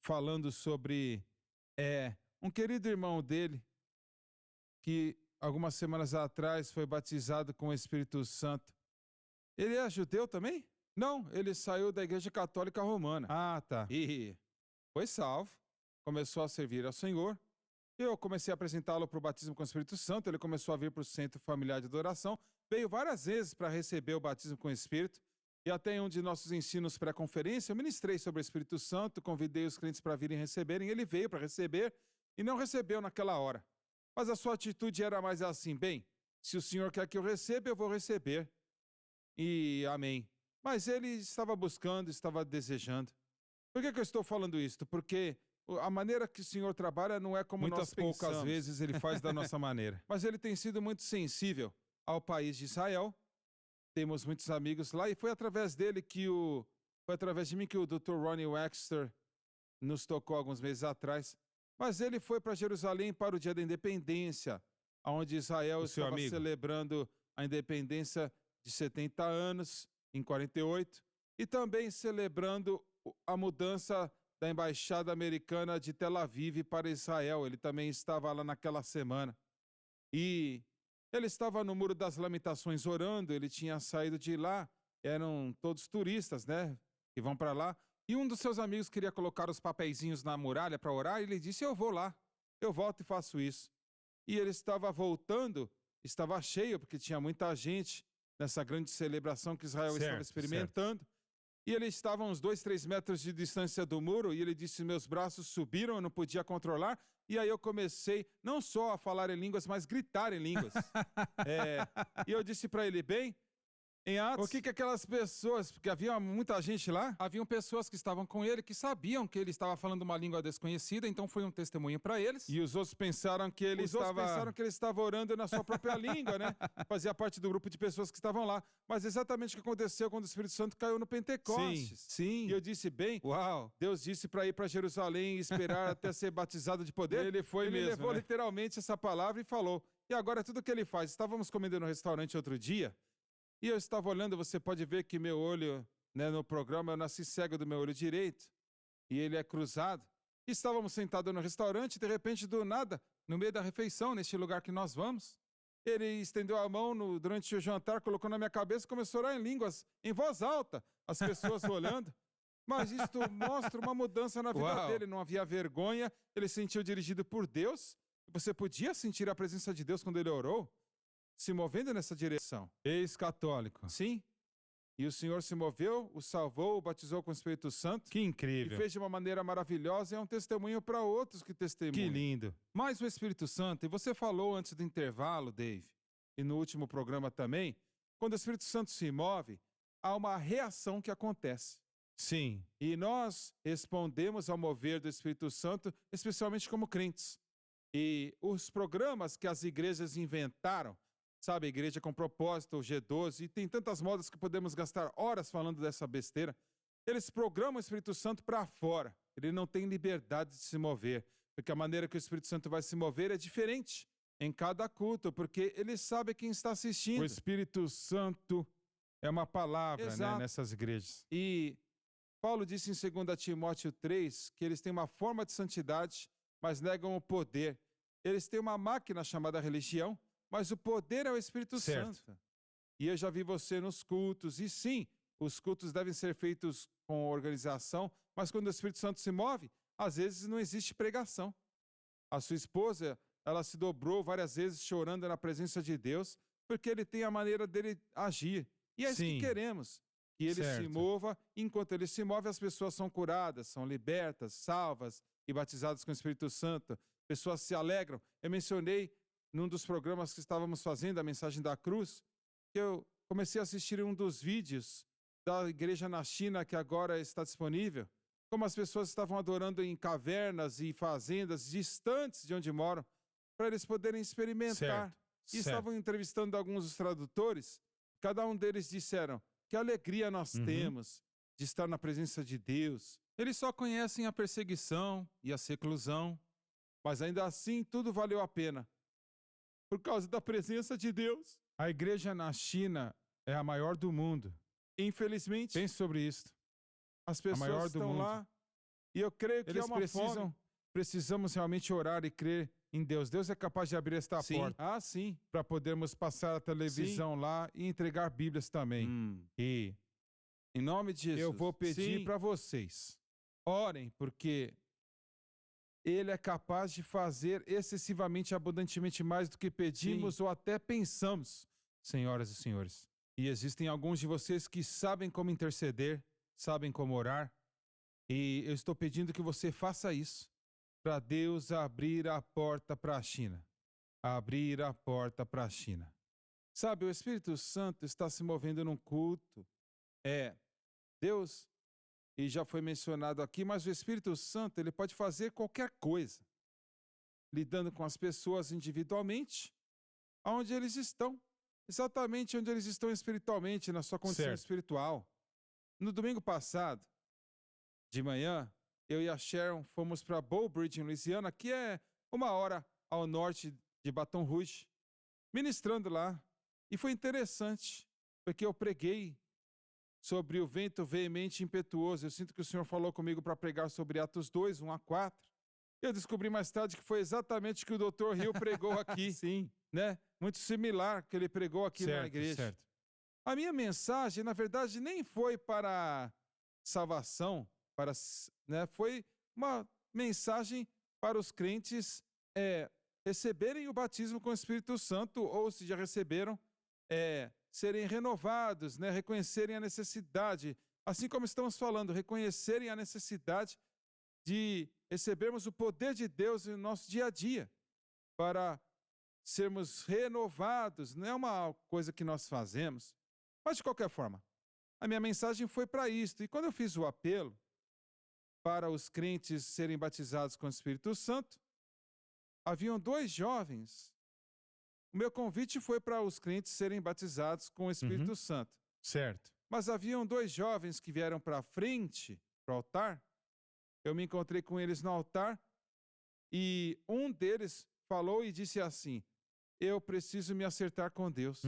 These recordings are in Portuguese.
falando sobre um querido irmão dele que algumas semanas atrás foi batizado com o Espírito Santo. Ele é judeu também? Não, ele saiu da Igreja Católica Romana. Ah, tá. E foi salvo, começou a servir ao Senhor. Eu comecei a apresentá-lo para o batismo com o Espírito Santo, ele começou a vir para o Centro Familiar de Adoração, veio várias vezes para receber o batismo com o Espírito, e até em um de nossos ensinos pré-conferência, eu ministrei sobre o Espírito Santo, convidei os crentes para virem receberem, ele veio para receber e não recebeu naquela hora. Mas a sua atitude era mais assim: bem, se o Senhor quer que eu receba, eu vou receber. E amém. Mas ele estava buscando, estava desejando. Por que eu estou falando isso? Porque a maneira que o Senhor trabalha não é como Muitas nós pensamos. poucas vezes ele faz da nossa maneira. Mas ele tem sido muito sensível ao país de Israel. Temos muitos amigos lá e foi através dele foi através de mim que o Dr. Ronnie Wexter nos tocou alguns meses atrás. Mas ele foi para Jerusalém para o Dia da Independência, onde Israel estava celebrando a independência de 70 anos, em 48, e também celebrando a mudança da Embaixada Americana de Tel Aviv para Israel. Ele também estava lá naquela semana. E ele estava no Muro das Lamentações orando, ele tinha saído de lá, eram todos turistas, né, que vão para lá. E um dos seus amigos queria colocar os papeizinhos na muralha para orar, e ele disse: eu vou lá, eu volto e faço isso. E ele estava voltando, estava cheio, porque tinha muita gente nessa grande celebração que Israel estava experimentando. E ele estava a uns 2, 3 metros de distância do muro, e ele disse: meus braços subiram, eu não podia controlar, e aí eu comecei não só a falar em línguas, mas gritar em línguas. E eu disse para ele: bem, em Atos, o que aquelas pessoas, porque havia muita gente lá, haviam pessoas que estavam com ele, que sabiam que ele estava falando uma língua desconhecida, então foi um testemunho para eles. E os outros pensaram que ele estava orando na sua própria língua, né? Fazia parte do grupo de pessoas que estavam lá. Mas exatamente o que aconteceu quando o Espírito Santo caiu no Pentecostes. Sim. E eu disse: bem, uau, Deus disse para ir para Jerusalém e esperar até ser batizado de poder. Ele levou literalmente essa palavra e falou. E agora tudo que ele faz. Estávamos comendo no restaurante outro dia, e eu estava olhando, você pode ver que meu olho, né, no programa, eu nasci cego do meu olho direito, e ele é cruzado. E estávamos sentados no restaurante, e de repente, do nada, no meio da refeição, neste lugar que nós vamos, ele estendeu a mão durante o jantar, colocou na minha cabeça e começou a orar em línguas, em voz alta, as pessoas olhando. Mas isto mostra uma mudança na vida dele, não havia vergonha, ele se sentiu dirigido por Deus. Você podia sentir a presença de Deus quando ele orou, se movendo nessa direção. Ex-católico. Sim. E o Senhor se moveu, o salvou, o batizou com o Espírito Santo. Que incrível. E fez de uma maneira maravilhosa e é um testemunho para outros que testemunham. Que lindo. Mas o Espírito Santo, e você falou antes do intervalo, Dave, e no último programa também, quando o Espírito Santo se move, há uma reação que acontece. Sim. E nós respondemos ao mover do Espírito Santo, especialmente como crentes. E os programas que as igrejas inventaram, sabe, a igreja com propósito, o G12, e tem tantas modas que podemos gastar horas falando dessa besteira. Eles programam o Espírito Santo para fora. Ele não tem liberdade de se mover, porque a maneira que o Espírito Santo vai se mover é diferente em cada culto, porque ele sabe quem está assistindo. O Espírito Santo é uma palavra, né, nessas igrejas. E Paulo disse em 2 Timóteo 3 que eles têm uma forma de santidade, mas negam o poder. Eles têm uma máquina chamada religião, mas o poder é o Espírito Santo. E eu já vi você nos cultos, e sim, os cultos devem ser feitos com organização, mas quando o Espírito Santo se move, às vezes não existe pregação. A sua esposa, ela se dobrou várias vezes chorando na presença de Deus, porque ele tem a maneira dele agir. E é isso que queremos, que ele se mova, e enquanto ele se move, as pessoas são curadas, são libertas, salvas e batizadas com o Espírito Santo. Pessoas se alegram. Eu mencionei num dos programas que estávamos fazendo, a Mensagem da Cruz, que eu comecei a assistir um dos vídeos da igreja na China, que agora está disponível, como as pessoas estavam adorando em cavernas e fazendas distantes de onde moram, para eles poderem experimentar. E estavam entrevistando alguns dos tradutores, cada um deles disseram: que alegria nós temos de estar na presença de Deus. Eles só conhecem a perseguição e a seclusão, mas ainda assim tudo valeu a pena, por causa da presença de Deus. A igreja na China é a maior do mundo. Infelizmente, pense sobre isso. As pessoas estão lá E eu creio que Eles é uma fome. precisamos realmente orar e crer em Deus. Deus é capaz de abrir esta Sim. porta Sim. para podermos passar a televisão lá e entregar Bíblias também. E Em nome de Jesus. eu vou pedir Sim. para vocês, orem, porque Ele é capaz de fazer excessivamente, abundantemente mais do que pedimos ou até pensamos, senhoras e senhores. E existem alguns de vocês que sabem como interceder, sabem como orar, e eu estou pedindo que você faça isso, para Deus abrir a porta para a China. Abrir a porta para a China. Sabe, o Espírito Santo está se movendo num culto. Deus, e já foi mencionado aqui, mas o Espírito Santo, ele pode fazer qualquer coisa, lidando com as pessoas individualmente, onde eles estão, exatamente onde eles estão espiritualmente, na sua condição espiritual. No domingo passado, de manhã, eu e a Sharon fomos para Bow Bridge, em Louisiana, que é 1 hora ao norte de Baton Rouge, ministrando lá. E foi interessante, porque eu preguei sobre o vento veemente e impetuoso. Eu sinto que o Senhor falou comigo para pregar sobre Atos 2, 1-4. Eu descobri mais tarde que foi exatamente o que o Dr. Hill pregou aqui. Sim. Né? Muito similar que ele pregou aqui na igreja. Certo. A minha mensagem, na verdade, nem foi para salvação, foi uma mensagem para os crentes receberem o batismo com o Espírito Santo, ou se já receberam, serem renovados, reconhecerem a necessidade, assim como estamos falando, reconhecerem a necessidade de recebermos o poder de Deus no nosso dia a dia, para sermos renovados. Não é uma coisa que nós fazemos, mas de qualquer forma, a minha mensagem foi para isto. E quando eu fiz o apelo para os crentes serem batizados com o Espírito Santo, haviam 2 jovens. O meu convite foi para os crentes serem batizados com o Espírito Santo. Certo. Mas haviam 2 jovens que vieram para frente, para o altar. Eu me encontrei com eles no altar e um deles falou e disse assim: eu preciso me acertar com Deus.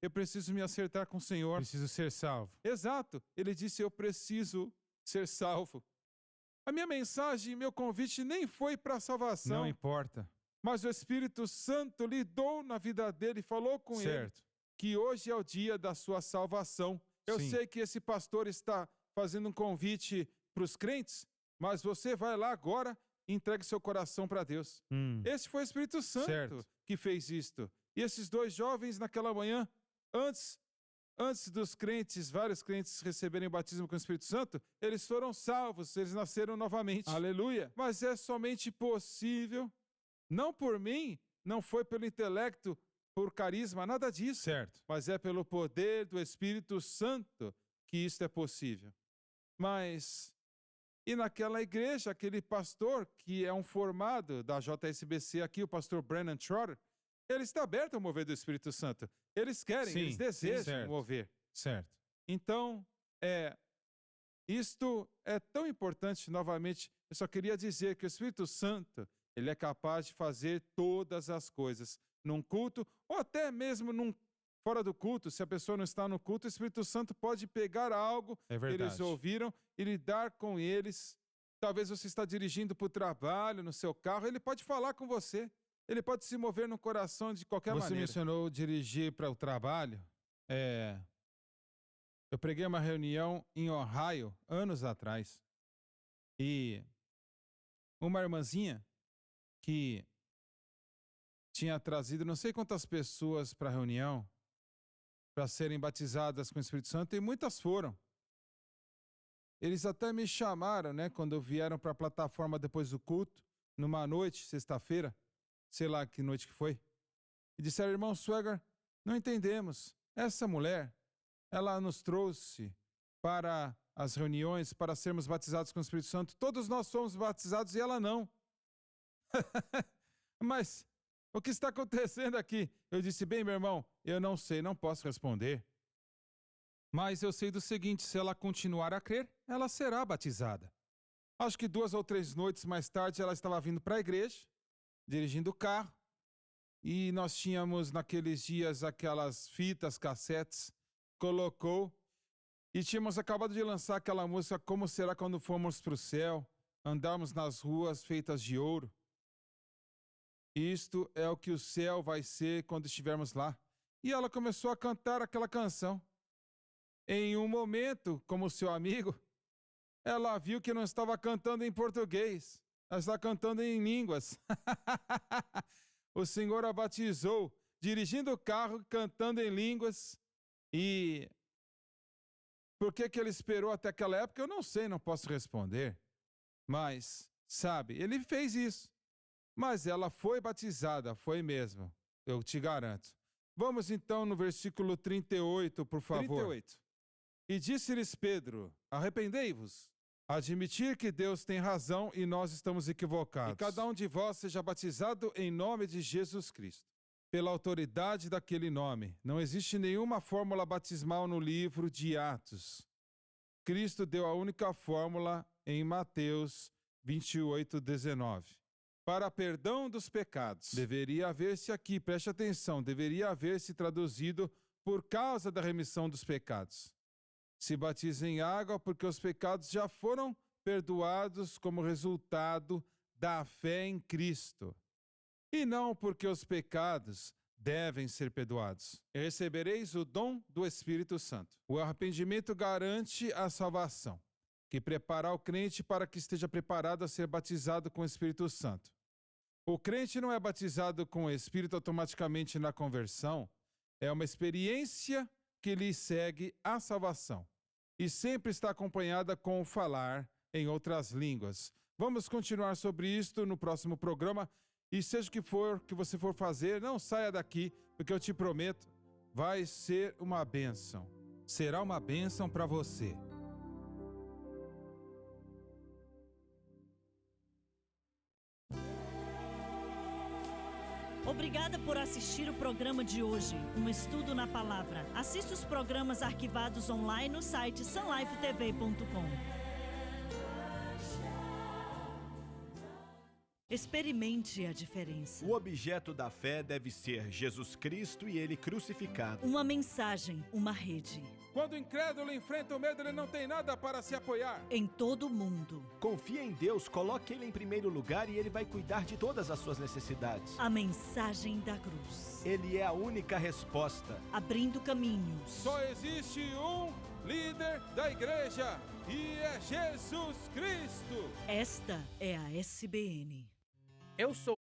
Eu preciso me acertar com o Senhor. Preciso ser salvo. Exato. Ele disse: eu preciso ser salvo. A minha mensagem, meu convite nem foi para a salvação. Não importa. Mas o Espírito Santo lidou na vida dele e falou com ele que hoje é o dia da sua salvação. Eu sei que esse pastor está fazendo um convite para os crentes, mas você vai lá agora e entregue seu coração para Deus. Esse foi o Espírito Santo que fez isto. E esses 2 jovens naquela manhã, antes dos crentes, vários crentes receberem o batismo com o Espírito Santo, eles foram salvos, eles nasceram novamente. Aleluia! Mas é somente possível, não por mim, não foi pelo intelecto, por carisma, nada disso. Mas é pelo poder do Espírito Santo que isso é possível. E naquela igreja, aquele pastor que é um formado da JSBC aqui, o pastor Brandon Trotter, ele está aberto ao mover do Espírito Santo. Eles querem, eles desejam mover. Então, isto é tão importante, novamente, eu só queria dizer que o Espírito Santo, ele é capaz de fazer todas as coisas num culto, ou até mesmo fora do culto. Se a pessoa não está no culto, o Espírito Santo pode pegar algo que eles ouviram e lidar com eles. Talvez você está dirigindo para o trabalho, no seu carro, ele pode falar com você. Ele pode se mover no coração de qualquer maneira. Você mencionou dirigir para o trabalho. Eu preguei uma reunião em Ohio, anos atrás. E uma irmãzinha que tinha trazido não sei quantas pessoas para a reunião para serem batizadas com o Espírito Santo, e muitas foram. Eles até me chamaram, quando vieram para a plataforma depois do culto, numa noite, sexta-feira, sei lá que noite que foi, e disseram: irmão Swagger, não entendemos. Essa mulher, ela nos trouxe para as reuniões para sermos batizados com o Espírito Santo. Todos nós somos batizados e ela não. Mas o que está acontecendo aqui? Eu disse: bem, meu irmão, eu não sei, não posso responder. Mas eu sei do seguinte: se ela continuar a crer, ela será batizada. Acho que 2 ou 3 noites mais tarde ela estava vindo para a igreja, dirigindo o carro, e nós tínhamos naqueles dias aquelas fitas, cassetes, colocou E tínhamos acabado de lançar aquela música Como Será Quando Formos para o Céu, andarmos nas ruas feitas de ouro. Isto é o que o céu vai ser quando estivermos lá. E ela começou a cantar aquela canção. Em um momento, como seu amigo, ela viu que não estava cantando em português, ela estava cantando em línguas. O Senhor a batizou, dirigindo o carro, cantando em línguas. E por que ele esperou até aquela época? Eu não sei, não posso responder. Mas, sabe, ele fez isso. Mas ela foi batizada, foi mesmo, eu te garanto. Vamos então no versículo 38, por favor. 38. E disse-lhes Pedro, arrependei-vos. Admitir que Deus tem razão e nós estamos equivocados. E cada um de vós seja batizado em nome de Jesus Cristo, pela autoridade daquele nome. Não existe nenhuma fórmula batismal no livro de Atos. Cristo deu a única fórmula em Mateus 28:19. Para perdão dos pecados. Deveria haver-se aqui, preste atenção, deveria haver-se traduzido por causa da remissão dos pecados. Se batiza em água porque os pecados já foram perdoados como resultado da fé em Cristo. E não porque os pecados devem ser perdoados. E recebereis o dom do Espírito Santo. O arrependimento garante a salvação, que prepara o crente para que esteja preparado a ser batizado com o Espírito Santo. O crente não é batizado com o Espírito automaticamente na conversão, é uma experiência que lhe segue a salvação e sempre está acompanhada com o falar em outras línguas. Vamos continuar sobre isto no próximo programa e seja o que for que você for fazer, não saia daqui, porque eu te prometo, vai ser uma bênção. Será uma bênção para você. Obrigada por assistir o programa de hoje, um estudo na palavra. Assista os programas arquivados online no site sunlifetv.com. Experimente a diferença. O objeto da fé deve ser Jesus Cristo e Ele crucificado. Uma mensagem, uma rede. Quando o incrédulo enfrenta o medo, ele não tem nada para se apoiar. Em todo o mundo. Confie em Deus, coloque Ele em primeiro lugar e Ele vai cuidar de todas as suas necessidades. A mensagem da cruz. Ele é a única resposta. Abrindo caminhos. Só existe um líder da igreja e é Jesus Cristo. Esta é a SBN. Eu sou